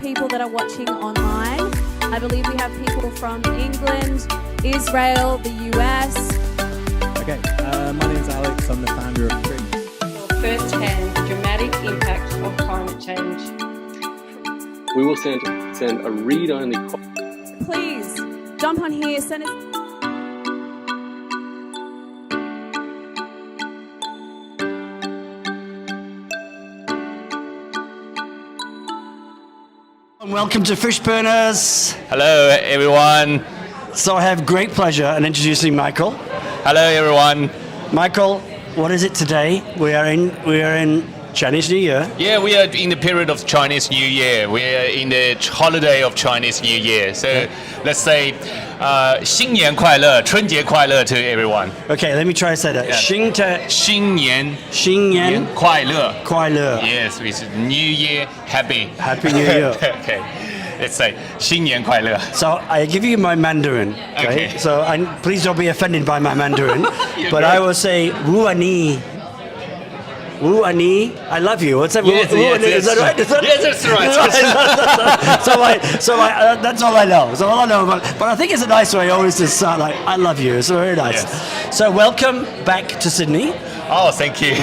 people that are watching online. I believe we have people from England, Israel, the US. Okay, my name is Alex. I'm the founder of Trim. First-hand dramatic impact of climate change. We will send a read-only copy. Please jump on here, send us. Welcome to Fishburners. Hello everyone. So I have great pleasure in introducing Michael. Hello everyone. Michael, what is it today? We are in Chinese New Year. Yeah, we are in the period of Chinese New Year. We are in the holiday of Chinese New Year. So let's say 新年快乐, 春节快乐 to everyone. Okay, let me try to say that. Yeah. 新年快乐. Yes, it's New Year, happy. Happy New Year. Okay, let's say 新年快乐. So I give you my Mandarin. Okay. So please don't be offended by my Mandarin. But I will say Wu Ani. Wu Ani, I love you. What's that? Yes, is that right? Yes, that's right. so that's all I know. So all I know about, but I think it's a nice way always to start like I love you. It's very nice. Yes. So welcome back to Sydney. Oh, thank you.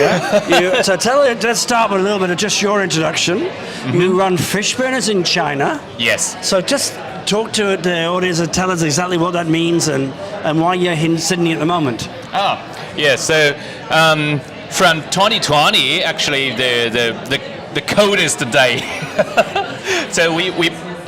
So let's start with a little bit of just your introduction. Mm-hmm. You run Fishburners in China. Yes. So just talk to the audience and tell us exactly what that means and why you're in Sydney at the moment. Oh, yeah. So. From 2020, actually, the coldest day. So I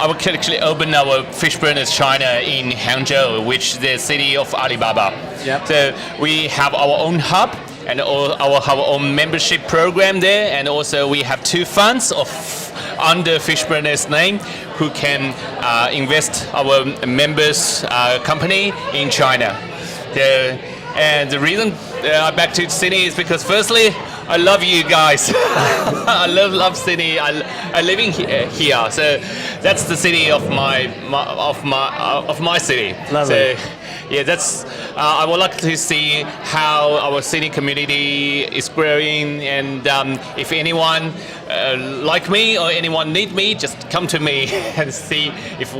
will actually open our Fishburners China in Hangzhou, which is the city of Alibaba. Yep. So we have our own hub and our own membership program there, and also we have two funds under Fishburners name who can invest our members' company in China. And the reason I'm back to Sydney is because firstly, I love you guys. I love Sydney. I living here, so that's the city of my city. Lovely. So yeah, that's I would like to see how our city community is growing, and if anyone like me or anyone need me, just come to me and see if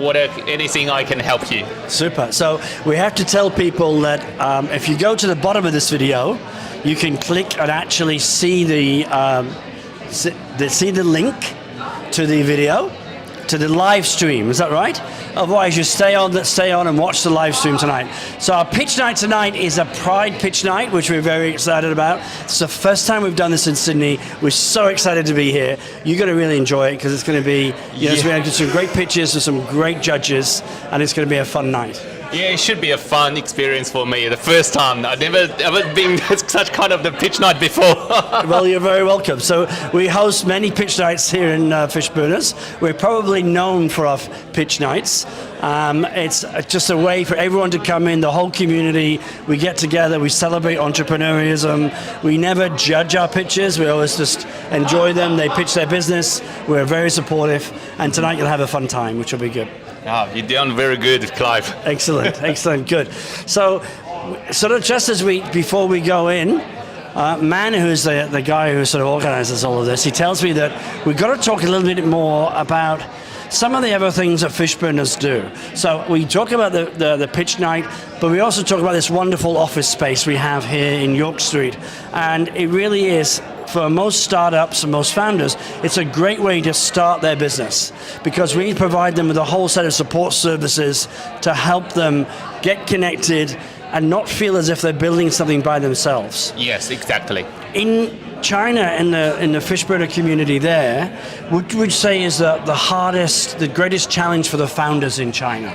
anything I can help you. Super. So we have to tell people that if you go to the bottom of this video, you can click and actually see the link to the video, to the live stream. Is that right? Otherwise, you stay on and watch the live stream tonight. So our pitch night tonight is a Pride pitch night, which we're very excited about. It's the first time we've done this in Sydney. We're so excited to be here. You're going to really enjoy it because it's going to be, it's going to get some great pitches with some great judges, and it's going to be a fun night. Yeah, it should be a fun experience for me. The first time. I've never ever been to such kind of the pitch night before. Well, you're very welcome. So we host many pitch nights here in Fishburners. We're probably known for our pitch nights. It's just a way for everyone to come in, the whole community. We get together, we celebrate entrepreneurism. We never judge our pitches. We always just enjoy them. They pitch their business. We're very supportive. And tonight you'll have a fun time, which will be good. Oh, you're doing very good, Clive. Excellent, good. So, sort of just before we go in, Man, who's the guy who sort of organizes all of this, he tells me that we've got to talk a little bit more about some of the other things that Fishburners do. So we talk about the pitch night, but we also talk about this wonderful office space we have here in York Street. And it really is, for most startups and most founders, it's a great way to start their business because we provide them with a whole set of support services to help them get connected and not feel as if they're building something by themselves. Yes, exactly. In China, in the Fishburner community there, what would you say is the greatest challenge for the founders in China?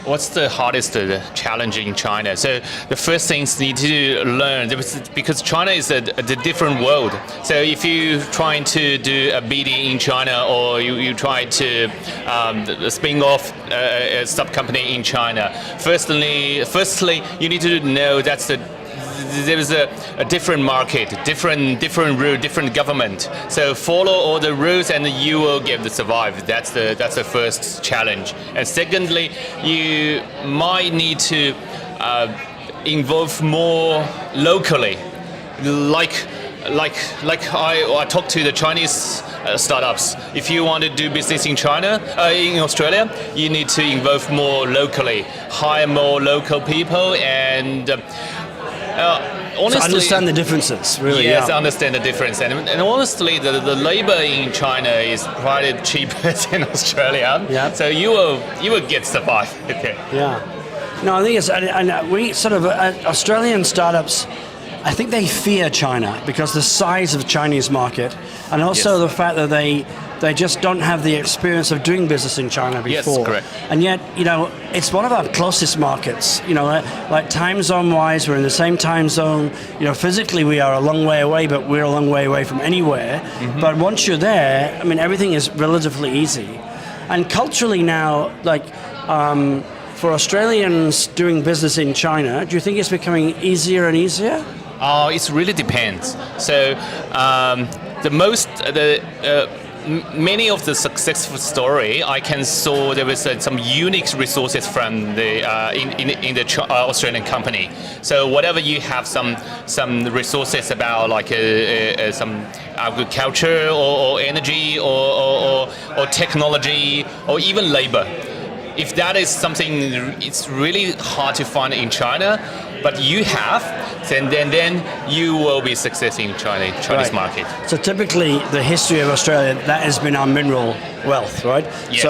What's the hardest challenge in China? So the first things need to learn, because China is a different world. So if you're trying to do a BD in China, or you try to spin off a sub company in China, firstly you need to know that there is a different market, different rule, different government. So follow all the rules and you will get to survive. That's the first challenge. And secondly, you might need to involve more locally, like like I talked to the Chinese startups. If you want to do business in China, in Australia, you need to involve more locally, hire more local people, and honestly, So understand the differences, really. yes, yeah. understand the difference. And honestly, the labor in China is quite cheaper than Australia. Yeah. So you will get survive. Okay. Yeah. No, I think it's, and we sort of, Australian startups, I think they fear China because the size of the Chinese market, and also Yes. the fact that they just don't have the experience of doing business in China Yes, before. correct. And yet, it's one of our closest markets. Like time zone wise, we're in the same time zone. Physically we are a long way away, but we're a long way away from anywhere. Mm-hmm. But once you're there, I mean, everything is relatively easy. And culturally now, for Australians doing business in China, do you think it's becoming easier and easier? It really depends. So many of the successful story, I can saw there was some unique resources from the in the Australian company. So whatever you have some resources about like some agriculture or energy or technology or even labor. If that is something it's really hard to find in China, but you have, then you will be successful in Chinese Right. market. So typically, the history of Australia, that has been our mineral wealth, right? Yes.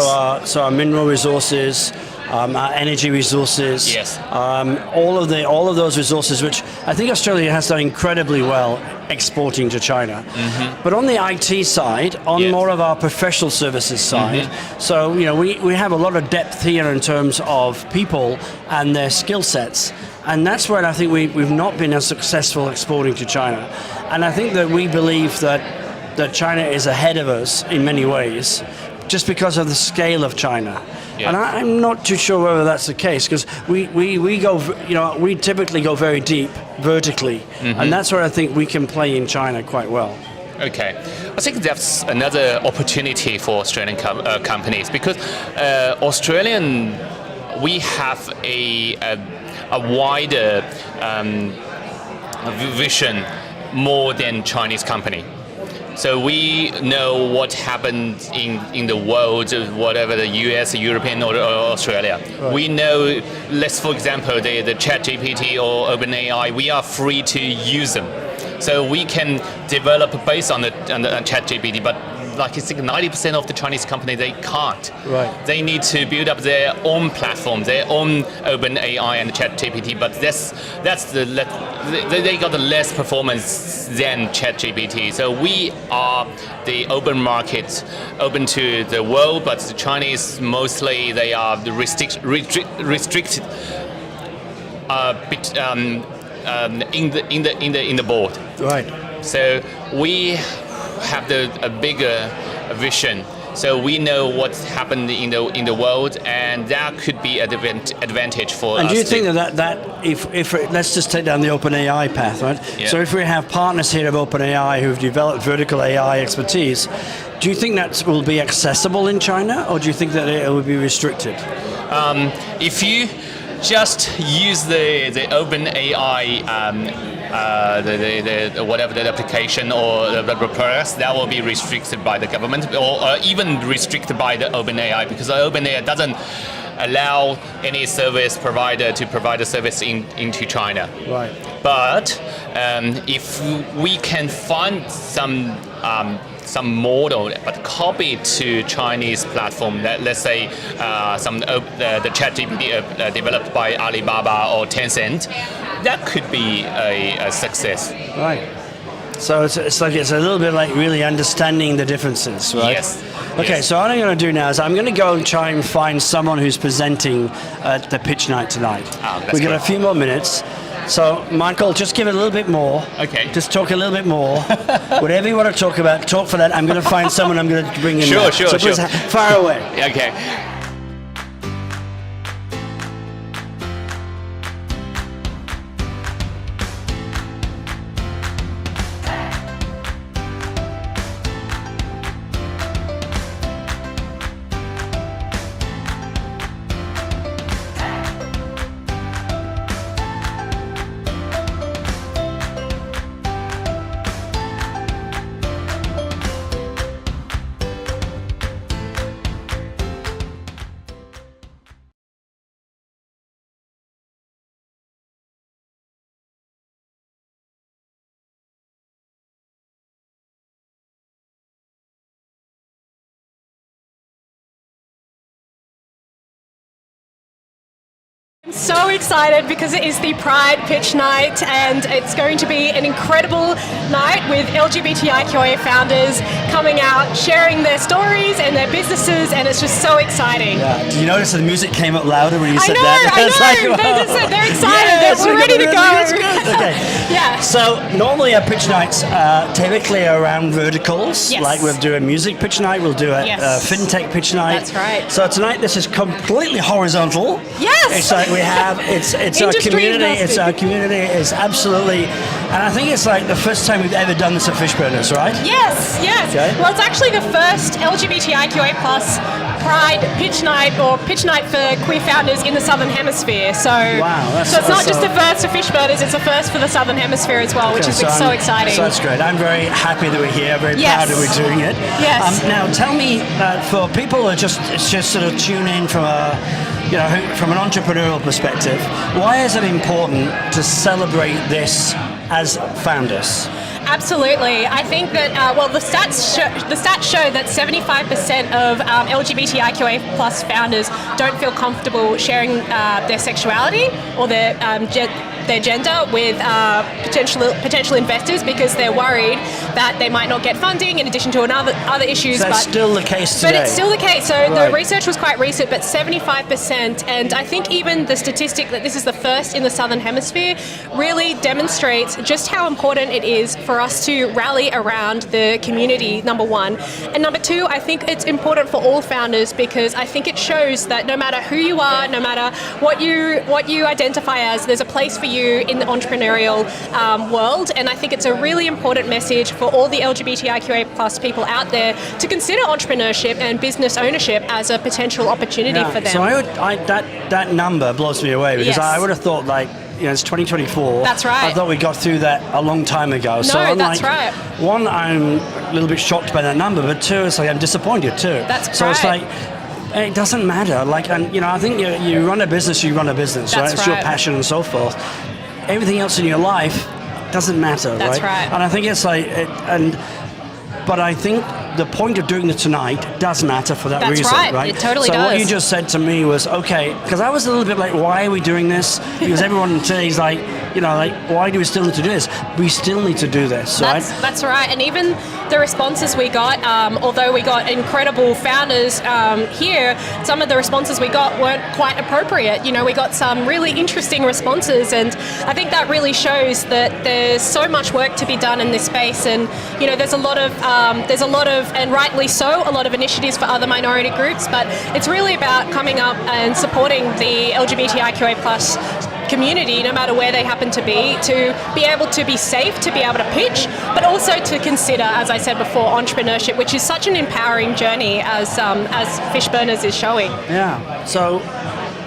So our mineral resources, our energy resources, Yes. all of those resources, which I think Australia has done incredibly well exporting to China. Mm-hmm. But on the IT side, on Yes. more of our professional services side, so we have a lot of depth here in terms of people and their skill sets. And that's where I think we've not been as successful exporting to China. And I think that we believe that China is ahead of us in many ways, just because of the scale of China. Yeah. And I'm not too sure whether that's the case, because we typically go very deep vertically, and that's where I think we can play in China quite well. Okay, I think that's another opportunity for Australian companies because Australian we have a wider vision more than Chinese company. So we know what happened in the world, whatever the US, European or Australia. Right. We know, for example, the ChatGPT or OpenAI, we are free to use them. So we can develop based on the ChatGPT, but like I think 90% of the Chinese company, they can't. Right. They need to build up their own platform, their own OpenAI and ChatGPT, but they got the less performance than ChatGPT. So we are the open market, open to the world, but the Chinese mostly they are restricted in the board. Right. So we have a bigger vision. So we know what's happened in the world, and that could be an advantage for us. And do you think that if let's just take down the OpenAI path, right? Yeah. So if we have partners here of OpenAI who've developed vertical AI expertise, do you think that will be accessible in China, or do you think that it will be restricted? If you just use the OpenAI, the whatever the application or the products, that will be restricted by the government or even restricted by the OpenAI, because the OpenAI doesn't allow any service provider to provide a service into China. Right. But if we can find some model but copy to Chinese platform, let's say the ChatGPT developed by Alibaba or Tencent, that could be a success. Right. So it's a little bit like really understanding the differences, right? Yes. Okay, Yes. so what I'm going to do now is I'm going to go and try and find someone who's presenting at the pitch night tonight. That's We've got great. a few more minutes. So, Michael, just give it a little bit more. Okay. Just talk a little bit more. Whatever you want to talk about, talk for that. I'm going to find someone I'm going to bring in. Sure, now. sure, so please, sure. fire away. Okay. So excited because it is the Pride Pitch Night and it's going to be an incredible night with LGBTIQA founders coming out, sharing their stories and their businesses, and it's just so exciting. Yeah. Did you notice the music came up louder when you said that? I know. They're excited. We're ready to go. That's good. Okay. Yeah. So normally our pitch nights typically are around verticals. Yes. Like we'll do a music pitch night, we'll do a fintech pitch night. That's right. So tonight this is completely horizontal. Yes. It's like we have it's our community. It's our community. It's absolutely, and I think it's like the first time we've ever done this at Fishburners, right? Yes. Okay. Well, it's actually the first LGBTIQA plus Pride Pitch Night or Pitch Night for queer founders in the Southern Hemisphere. So, so it's not just the first for Fishburners, it's the first for the Southern Hemisphere as well, which is so exciting. So that's great. I'm very happy that we're here, very proud that we're doing it. Yes. Now tell me, for people who are just sort of tune in from from an entrepreneurial perspective, why is it important to celebrate this as founders? Absolutely. I think that, the stats show that 75% of LGBTIQA plus founders don't feel comfortable sharing their sexuality or their gender with potential investors because they're worried that they might not get funding in addition to other issues. So that's still the case today. But it's still the case. So the research was quite recent, but 75%, and I think even the statistic that this is the first in the Southern Hemisphere really demonstrates just how important it is for us to rally around the community, number one. And number two, I think it's important for all founders because I think it shows that no matter who you are, no matter what you identify as, there's a place for you in the entrepreneurial world. And I think it's a really important message for all the LGBTIQA plus people out there to consider entrepreneurship and business ownership as a potential opportunity for them. So that number blows me away because I would have thought it's 2024. That's right. I thought we got through that a long time ago. No, so I'm that's right. One, I'm a little bit shocked by that number, but two, it's like I'm disappointed too. That's so right. It's like it doesn't matter. I think you run a business, That's right? It's your passion and so forth. Everything else in your life doesn't matter, That's right. And I think it's but I think the point of doing it tonight does matter for that reason, right? It totally does. So what you does. just said to me was, okay, because I was a little bit like, why are we doing this? Because everyone today is like, why do we still need to do this? We still need to do this, right? That's right. And even the responses we got, although we got incredible founders here, some of the responses we got weren't quite appropriate. We got some really interesting responses, and I think that really shows that there's so much work to be done in this space. And there's a lot of, and rightly so, a lot of initiatives for other minority groups. But it's really about coming up and supporting the LGBTIQA plus community, no matter where they happen to be able to be safe, to be able to pitch, but also to consider, as I said before, entrepreneurship, which is such an empowering journey as Fishburners is showing. Yeah. So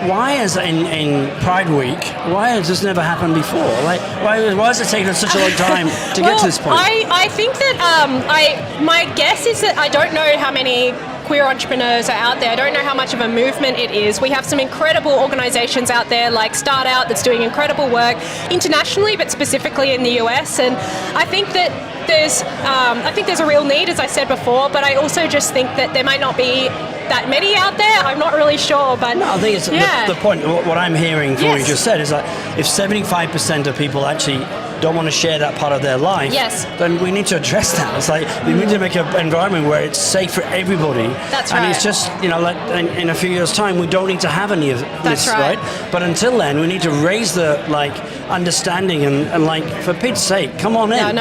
why is in Pride Week, why has this never happened before? Why has it taken such a long time to get to this point? I think that my guess is that I don't know how many queer entrepreneurs are out there. I don't know how much of a movement it is. We have some incredible organizations out there like Start Out that's doing incredible work internationally, but specifically in the US. And I think that there's a real need, as I said before, but I also just think that there might not be that many out there. I'm not really sure, but no, I think it's the point. What I'm hearing from what you just said is that if 75% of people actually don't want to share that part of their life, then we need to address that. It's like we need to make an environment where it's safe for everybody. That's right. And it's just, in a few years' time, we don't need to have any of this, right? But until then, we need to raise the understanding and for Pete's sake, come on in.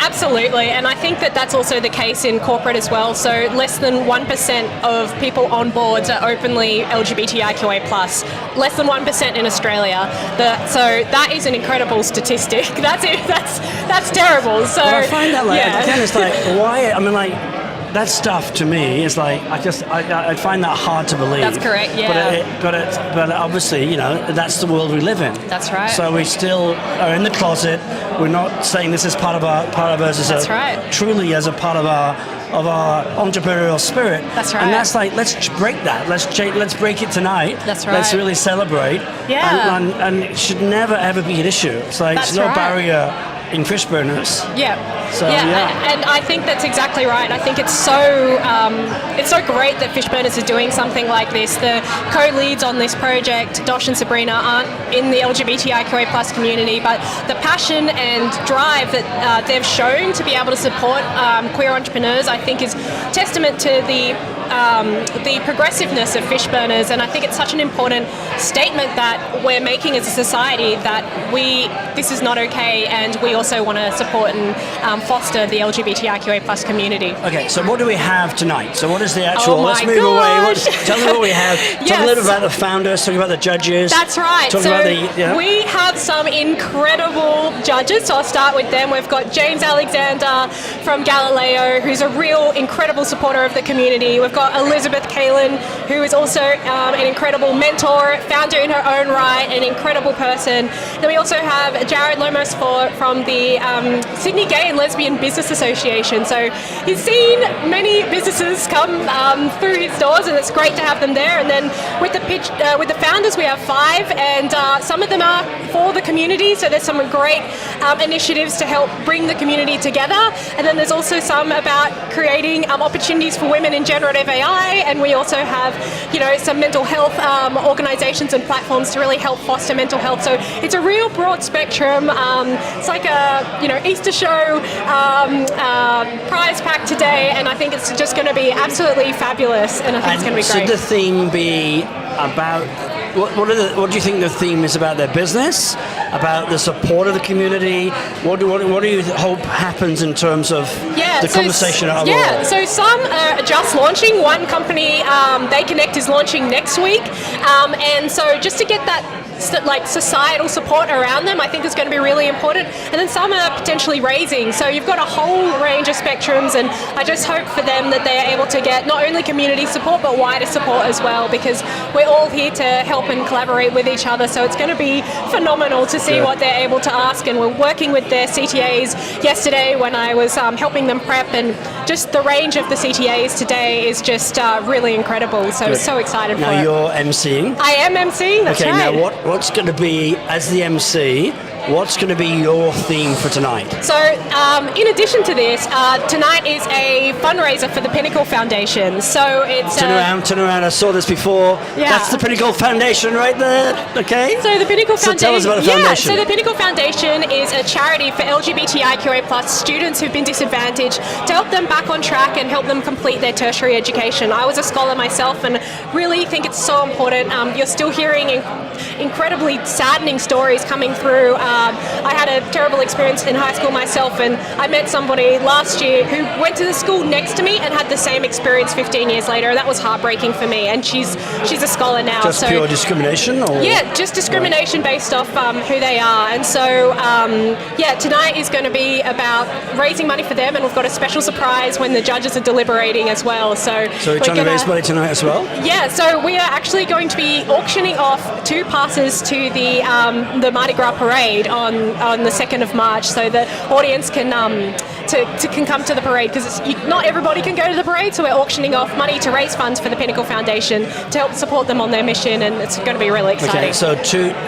Absolutely, and I think that that's also the case in corporate as well. So less than 1% of people on boards are openly LGBTIQA+. Less than 1% in Australia. So that is an incredible statistic. That's terrible. So I find that again, it's why? I mean, that stuff to me is I find that hard to believe. That's correct. Yeah. But obviously, that's the world we live in. That's right. So we still are in the closet. We're not saying this is part of us as truly as a part of our entrepreneurial spirit. That's right. And that's let's break that. Let's break it tonight. That's right. Let's really celebrate. Yeah. And it should never ever be an issue. It's there's no barrier in Fishburners. Yeah. So, and I think that's exactly right. I think it's so great that Fishburners are doing something like this. The co-leads on this project, Dosh and Sabrina, aren't in the LGBTIQA+ community, but the passion and drive that they've shown to be able to support queer entrepreneurs, I think, is testament to the progressiveness of Fishburners, and I think it's such an important statement that we're making as a society that this is not okay, and we also want to support and foster the LGBTIQA+ community. Okay, so what do we have tonight? So what is the actual? Oh let's my move gosh. away. Tell me what we have. Yes. Talk a little about the founders. Talk about the judges. That's right. Talk so about we have some incredible judges. So I'll start with them. We've got James Alexander from Galileo, who's a real incredible supporter of the community. We've got Elizabeth Kalin, who is also an incredible mentor, founder in her own right, an incredible person. Then we also have Jared Lomos from the Sydney Gay and Lesbian Business Association. So he's seen many businesses come through his doors, and it's great to have them there. And then with the founders, we have 5, and some of them are for the community. So there's some great initiatives to help bring the community together. And then there's also some about creating opportunities for women in generative AI, and we also have, some mental health organisations and platforms to really help foster mental health. So it's a real broad spectrum. It's like a Easter show prize pack today, and I think it's just going to be absolutely fabulous, and I think it's going to be great. Should the theme be about? What do you think the theme is about? Their business, about the support of the community? What do you hope happens in terms of the conversation overall? Yeah, so some are just launching. One company, They Connect, is launching next week, and so just to get that societal support around them, I think is going to be really important. And then some are potentially raising. So you've got a whole range of spectrums, and I just hope for them that they're able to get not only community support but wider support as well, because we're all here to help and collaborate with each other. So it's going to be phenomenal to see what they're able to ask. And we're working with their CTAs yesterday when I was helping them prep, and just the range of the CTAs today is just really incredible. So excited for it. Now you're MCing. I am MCing, that's right. Now what's going to be, as the MC, what's going to be your theme for tonight? So, in addition to this, tonight is a fundraiser for the Pinnacle Foundation. So it's turn around. I saw this before. Yeah. That's the Pinnacle Foundation right there. Okay. So the Pinnacle Foundation. So tell us about the foundation. Yeah. So the Pinnacle Foundation is a charity for LGBTIQA+ students who've been disadvantaged, to help them back on track and help them complete their tertiary education. I was a scholar myself, and really think it's so important. You're still hearing incredibly saddening stories coming through. I had a terrible experience in high school myself, and I met somebody last year who went to the school next to me and had the same experience 15 years later. That was heartbreaking for me, and she's a scholar now. Just pure discrimination? Or? Yeah, just discrimination based off who they are. And so, tonight is going to be about raising money for them, and we've got a special surprise when the judges are deliberating as well. So you're trying to raise money tonight as well? Yeah, so we are actually going to be auctioning off 2 passes to the Mardi Gras parade on the 2nd of March, so the audience can can come to the parade, because not everybody can go to the parade, so we're auctioning off money to raise funds for the Pinnacle Foundation to help support them on their mission, and it's going to be really exciting. Okay, so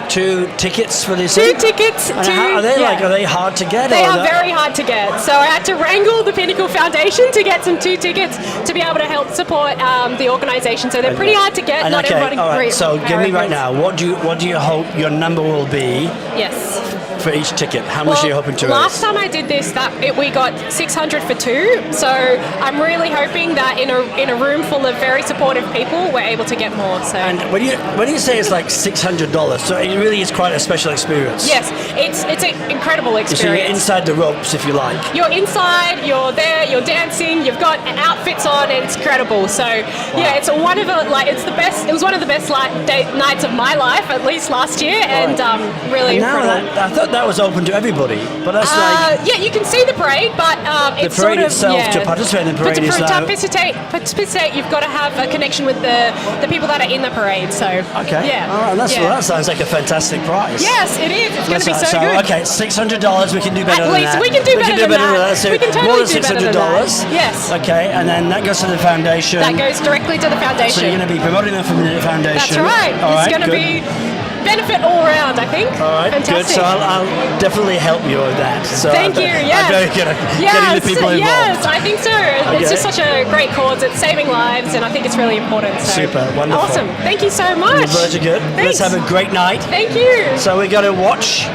two tickets for this? 2 tickets. And are they hard to get? They are very hard to get, so I had to wrangle the Pinnacle Foundation to get some 2 tickets to be able to help support the organisation, so they're pretty hard to get. Not everybody. All right. So give me right now, what do you hope your number will be? Yes. For each ticket, how much are you hoping to raise? Last time I did this, we got 600 for 2. So I'm really hoping that in a room full of very supportive people, we're able to get more. So. And when you say it's like $600, so it really is quite a special experience. Yes, it's an incredible experience. So you're inside the ropes, if you like. You're inside, you're there, you're dancing, you've got outfits on, and it's incredible. So it's it's the best. It was one of the best nights of my life, at least last year, and really incredible. I thought that was open to everybody, but that's you can see the parade, but it's the parade sort of, itself, to participate in the parade is to participate, you've got to have a connection with the people that are in the parade. So okay, all right, that sounds like a fantastic prize. Yes, it is. It's going to be so good. Okay, $600. We can do better than that. At least we can do better than that. So we can totally more than do better than that. Yes. Okay, and then that goes to the foundation. That goes directly to the foundation. So you're going to be promoting them from the foundation. That's right. It's going to be benefit all around, I think. All right, Fantastic. good. So I'll definitely help you with that. So Thank you. Yes. I'm very good at getting the people involved. Yes, I think so. It's just such a great cause. It's saving lives, and I think it's really important. So. Super, wonderful. Awesome. Thank you so much. You're very good. Thanks. Let's have a great night. Thank you. So we got to watch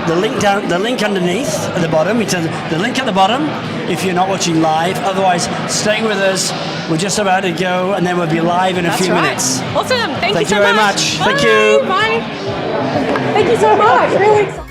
the link underneath at the bottom. It's the link at the bottom if you're not watching live. Otherwise, stay with us. We're just about to go, and then we'll be live in a few minutes. Awesome. Thank you so very much. Bye. Thank you. Bye. Thank you so much. Really exciting.